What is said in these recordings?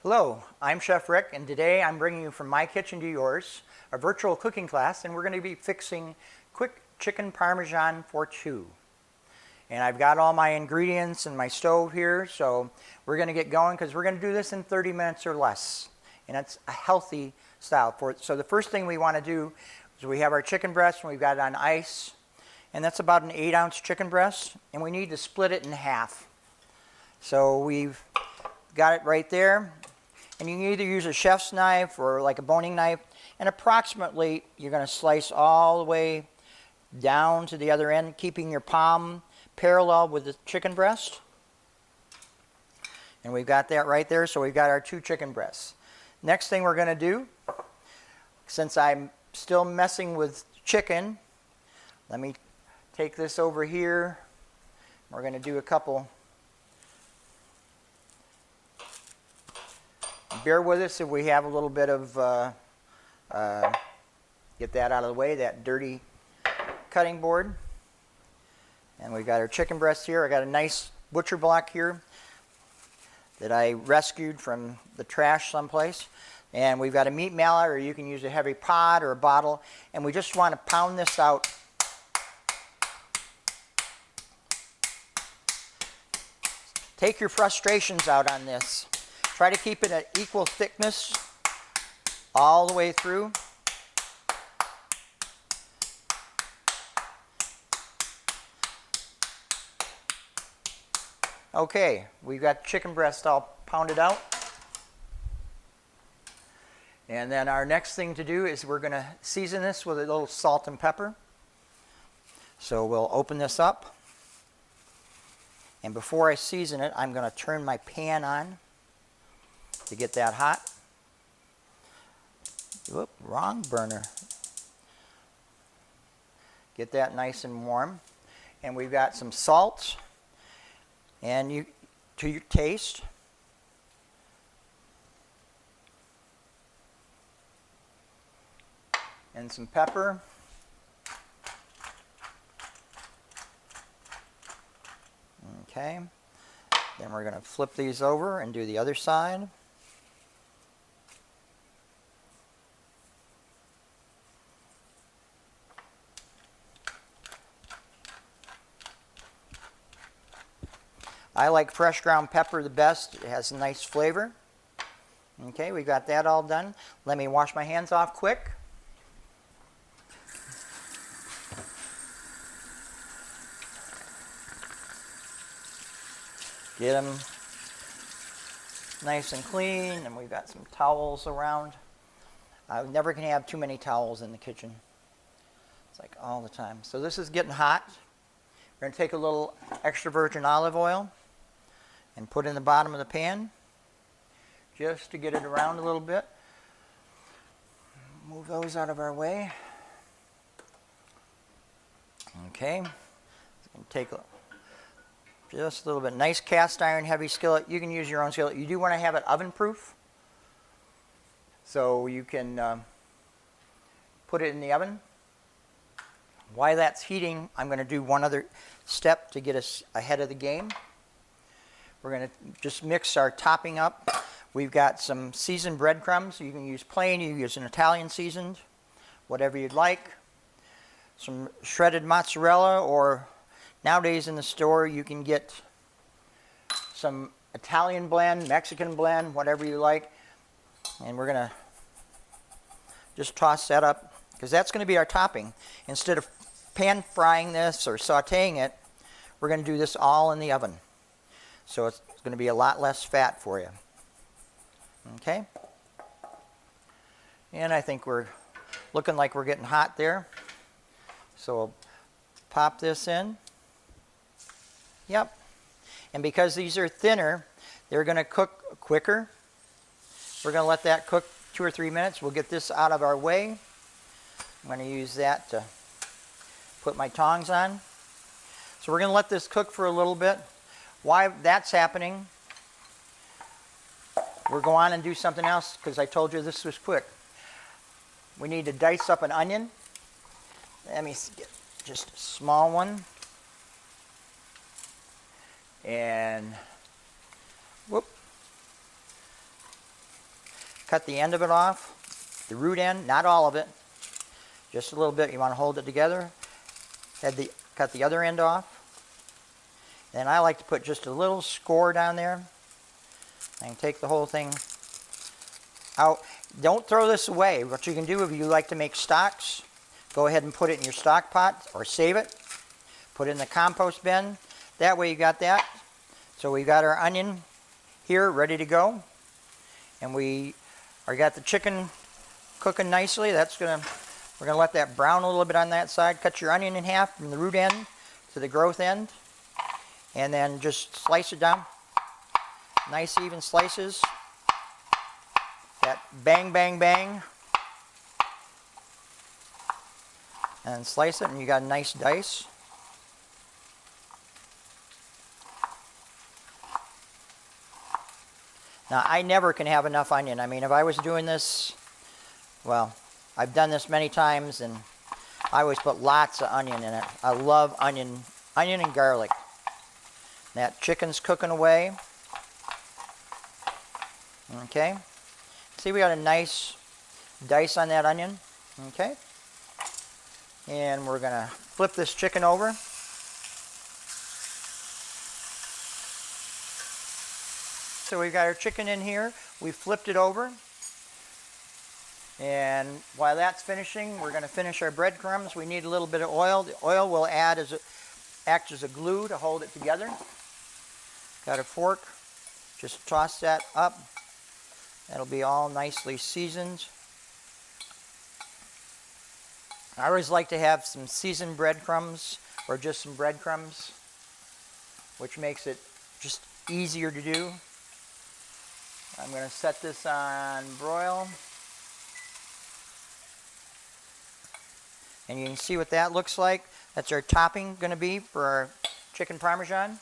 Hello, I'm Chef Rick, and today I'm bringing you from my kitchen to yours, a virtual cooking class, and we're going to be fixing quick chicken Parmesan for two. And I've got all my ingredients in my stove here, so we're going to get going because we're going to do this in 30 minutes or less. And it's a healthy style for it. So the first thing we want to do is we have our chicken breast and we've got it on ice. And that's about an 8-ounce chicken breast, and we need to split it in half. So we've got it right there. And you can either use a chef's knife or like a boning knife, and approximately you're going to slice all the way down to the other end, keeping your palm parallel with the chicken breast. And we've got that right there, so we've got our two chicken breasts. Next thing we're going to do, since I'm still messing with chicken, let me take this over here. We're going to do a couple. Bear with us if we have a little bit of, get that out of the way, that dirty cutting board. And we've got our chicken breast here. I got a nice butcher block here that I rescued from the trash someplace. And we've got a meat mallet, or you can use a heavy pot or a bottle. And we just want to pound this out. Take your frustrations out on this. Try to keep it at equal thickness all the way through. Okay, we've got chicken breast all pounded out. And then our next thing to do is we're going to season this with a little salt and pepper. So we'll open this up. And before I season it, I'm going to turn my pan on to get that hot. Whoop, wrong burner. Get that nice and warm. And we've got some salt, and you to your taste. And some pepper. Okay. Then we're going to flip these over and do the other side. I like fresh ground pepper the best. It has a nice flavor. Okay, we got that all done. Let me wash my hands off quick. Get them nice and clean, and we've got some towels around. I never can have too many towels in the kitchen. It's like all the time. So this is getting hot. We're going to take a little extra virgin olive oil and put in the bottom of the pan just to get it around a little bit. Move those out of our way. Okay. Take just a little bit. Nice cast iron heavy skillet. You can use your own skillet. You do want to have it oven proof, so you can put it in the oven. While that's heating, I'm going to do one other step to get us ahead of the game. We're going to just mix our topping up. We've got some seasoned breadcrumbs. You can use plain, you can use an Italian seasoned, whatever you'd like. Some shredded mozzarella, or nowadays in the store you can get some Italian blend, Mexican blend, whatever you like. And we're going to just toss that up, because that's going to be our topping. Instead of pan frying this or sauteing it, we're going to do this all in the oven. So it's going to be a lot less fat for you. Okay? And I think we're looking like we're getting hot there. So we'll pop this in. Yep. And because these are thinner, they're going to cook quicker. We're going to let that cook 2 or 3 minutes. We'll get this out of our way. I'm going to use that to put my tongs on. So we're going to let this cook for a little bit. While that's happening, we'll go on and do something else, because I told you this was quick. We need to dice up an onion. Let me get just a small one. And whoop. cut the end of it off, the root end, not all of it, just a little bit. You want to hold it together. Cut the other end off. And I like to put just a little score down there. I can take the whole thing out. Don't throw this away. What you can do if you like to make stocks, go ahead and put it in your stock pot or save it. Put it in the compost bin. That way you got that. So we got our onion here ready to go. And we got the chicken cooking nicely. We're gonna let that brown a little bit on that side. Cut your onion in half from the root end to the growth end. And then just slice it down. Nice even slices. That bang, bang, bang. And slice it and you got a nice dice. Now I never can have enough onion. I mean, if I was doing this, well, I've done this many times and I always put lots of onion in it. I love onion and garlic. That chicken's cooking away. Okay. See, we got a nice dice on that onion. Okay. And we're going to flip this chicken over. So we've got our chicken in here. We flipped it over. And while that's finishing, we're going to finish our breadcrumbs. We need a little bit of oil. The oil will act as a glue to hold it together. Got a fork. Just toss that up. That'll be all nicely seasoned. I always like to have some seasoned breadcrumbs or just some breadcrumbs, which makes it just easier to do. I'm going to set this on broil. And you can see what that looks like. That's our topping going to be for our chicken Parmesan.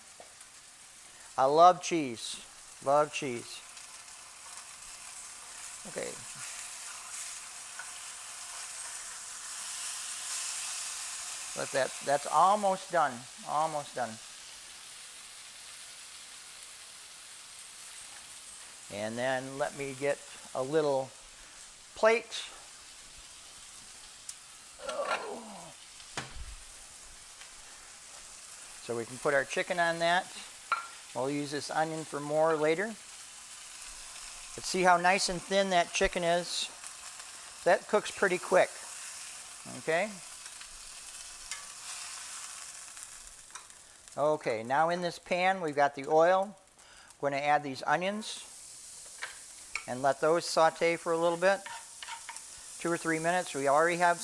I love cheese. Love cheese. Okay. That's almost done. Almost done. And then let me get a little plate. Oh. So we can put our chicken on that. We'll use this onion for more later. But see how nice and thin that chicken is? That cooks pretty quick. Okay? Okay, now in this pan we've got the oil. We're going to add these onions and let those saute for a little bit. 2 or 3 minutes. We already have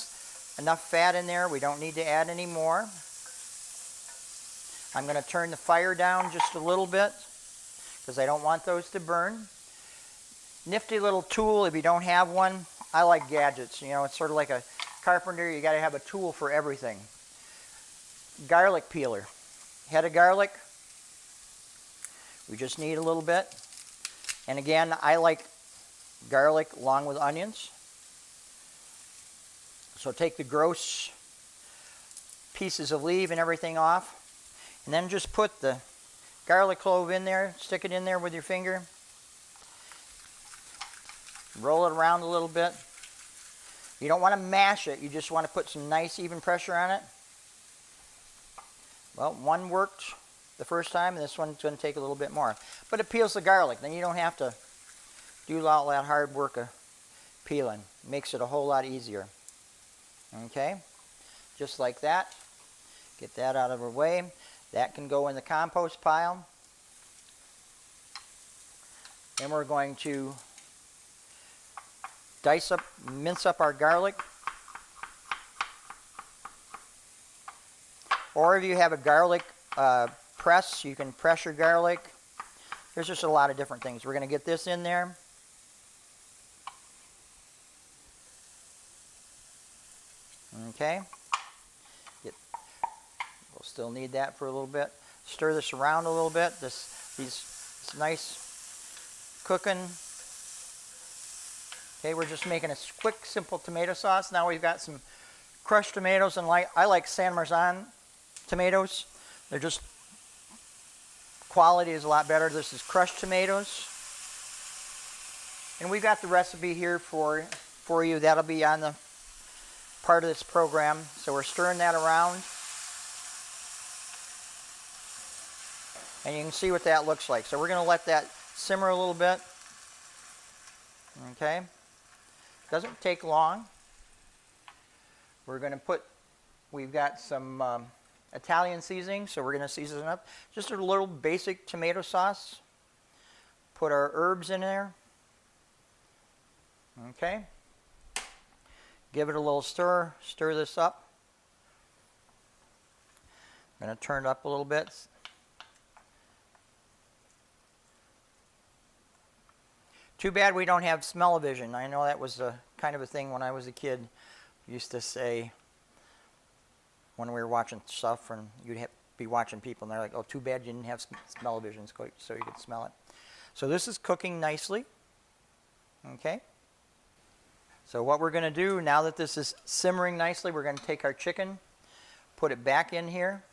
enough fat in there. We don't need to add any more. I'm going to turn the fire down just a little bit because I don't want those to burn. Nifty little tool if you don't have one. I like gadgets. You know, it's sort of like a carpenter. You got to have a tool for everything. Garlic peeler. Head of garlic. We just need a little bit. And again, I like garlic along with onions. So take the gross pieces of leaf and everything off. And then just put the garlic clove in there. Stick it in there with your finger. Roll it around a little bit. You don't want to mash it. You just want to put some nice even pressure on it. Well, one worked the first time, and this one's going to take a little bit more. But it peels the garlic. Then you don't have to do all that hard work of peeling. It makes it a whole lot easier. Okay? Just like that. Get that out of our way. That can go in the compost pile. Then we're going to mince up our garlic. Or if you have a garlic press, you can press your garlic. There's just a lot of different things. We're going to get this in there. Okay. We'll still need that for a little bit. Stir this around a little bit. It's nice cooking. Okay, we're just making a quick, simple tomato sauce. Now we've got some crushed tomatoes, and I like Parmesan tomatoes. They're just, quality is a lot better. This is crushed tomatoes. And we've got the recipe here for you. That'll be on the part of this program. So we're stirring that around. And you can see what that looks like. So we're going to let that simmer a little bit. Okay. Doesn't take long. We're going to we've got some Italian seasoning, so we're going to season it up. Just a little basic tomato sauce. Put our herbs in there. Okay. Give it a little stir. Stir this up. I'm going to turn it up a little bit. Too bad we don't have smell-o-vision. I know that was kind of a thing when I was a kid. Used to say when we were watching stuff, and you'd be watching people, and they're like, "Oh, too bad you didn't have smell-o-vision so you could smell it." So this is cooking nicely. Okay. So what we're going to do now that this is simmering nicely, we're going to take our chicken, put it back in here.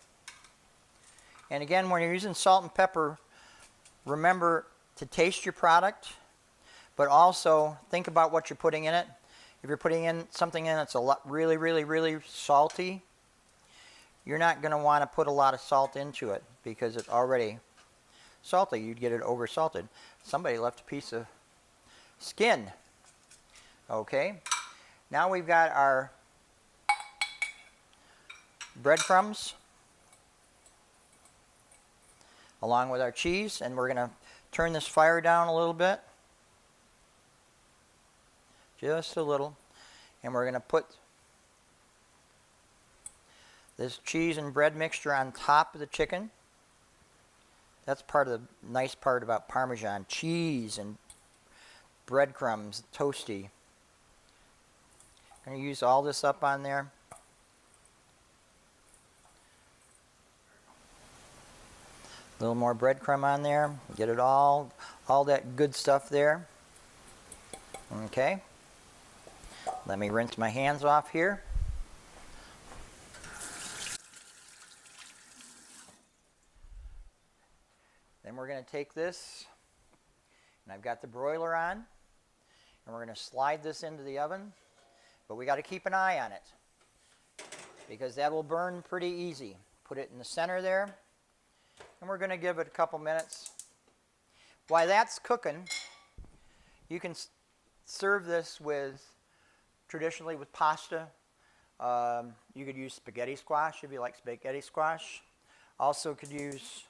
And again, when you're using salt and pepper, remember to taste your product, but also think about what you're putting in it. If you're putting in something in that's really, really, really salty, you're not going to want to put a lot of salt into it because it's already salty. You'd get it over salted. Somebody left a piece of skin. Okay. Now we've got our breadcrumbs along with our cheese, and we're going to turn this fire down a little bit. Just a little. And we're going to put this cheese and bread mixture on top of the chicken. That's part of the nice part about Parmesan. Cheese and breadcrumbs, toasty. I'm going to use all this up on there. A little more breadcrumb on there. Get it all that good stuff there. Okay. Let me rinse my hands off here. Then we're going to take this, and I've got the broiler on, and we're going to slide this into the oven, but we got to keep an eye on it because that will burn pretty easy. Put it in the center there, and we're going to give it a couple minutes. While that's cooking, you can serve this traditionally with pasta. You could use spaghetti squash if you like spaghetti squash. Also could use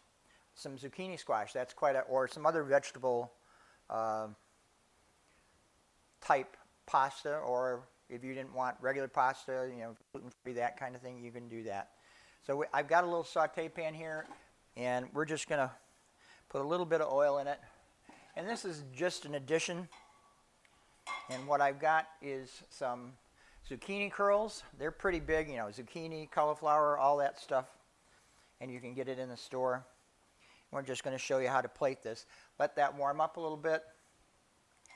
some zucchini squash. That's or some other vegetable type pasta, or if you didn't want regular pasta, gluten-free, that kind of thing, you can do that. So I've got a little saute pan here, and we're just going to put a little bit of oil in it. And this is just an addition. And what I've got is some zucchini curls. They're pretty big, zucchini, cauliflower, all that stuff. And you can get it in the store. We're just going to show you how to plate this. Let that warm up a little bit.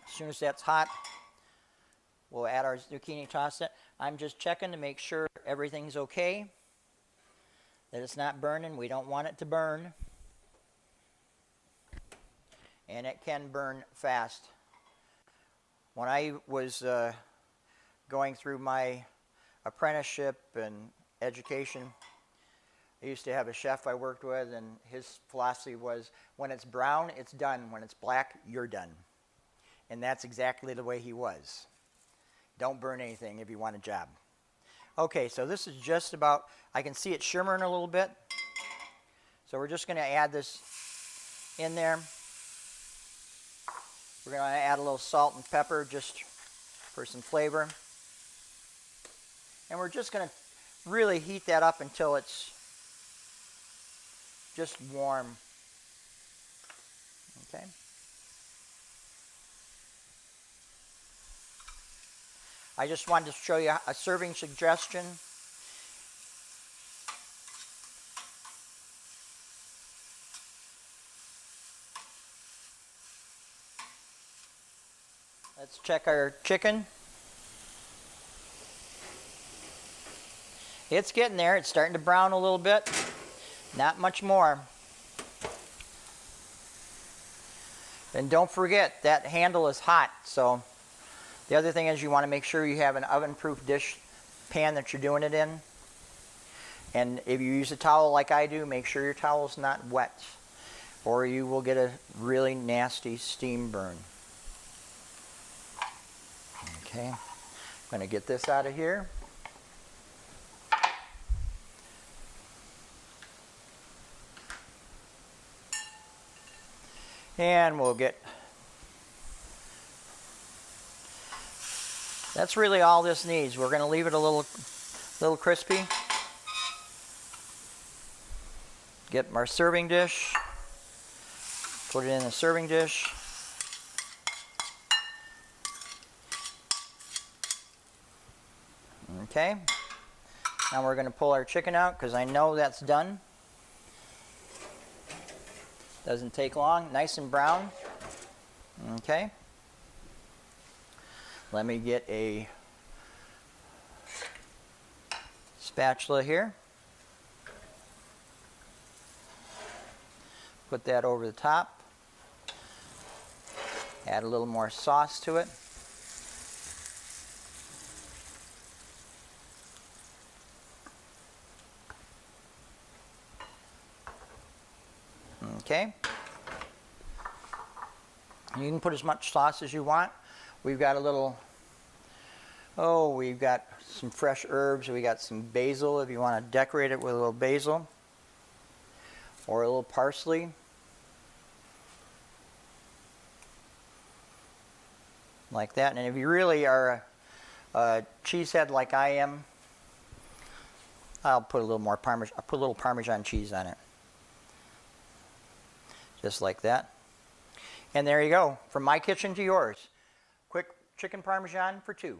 As soon as that's hot, we'll add our zucchini, toss it. I'm just checking to make sure everything's okay, that it's not burning. We don't want it to burn. And it can burn fast. When I was going through my apprenticeship and education, I used to have a chef I worked with, and his philosophy was, when it's brown, it's done. When it's black, you're done. And that's exactly the way he was. Don't burn anything if you want a job. Okay, so this is just about, I can see it shimmering a little bit. So we're just going to add this in there. We're going to add a little salt and pepper just for some flavor. And we're just going to really heat that up until it's just warm. Okay. I just wanted to show you a serving suggestion. Let's check our chicken. It's getting there. It's starting to brown a little bit. Not much more. And don't forget, that handle is hot, so the other thing is you want to make sure you have an oven-proof dish pan that you're doing it in. And if you use a towel like I do, make sure your towel is not wet, or you will get a really nasty steam burn. Okay, I'm going to get this out of here. And we'll get, that's really all this needs. We're going to leave it a little crispy. Get our serving dish, put it in a serving dish. Okay, now we're going to pull our chicken out because I know that's done. Doesn't take long, nice and brown. Okay, let me get a spatula here. Put that over the top. Add a little more sauce to it. Okay. You can put as much sauce as you want. We've got a little, we've got some fresh herbs. We got some basil if you want to decorate it with a little basil or a little parsley. Like that. And if you really are a cheesehead like I am, I'll put a little more Parmesan. I'll put a little Parmesan cheese on it. Just like that. And there you go. From my kitchen to yours. Quick chicken Parmesan for two.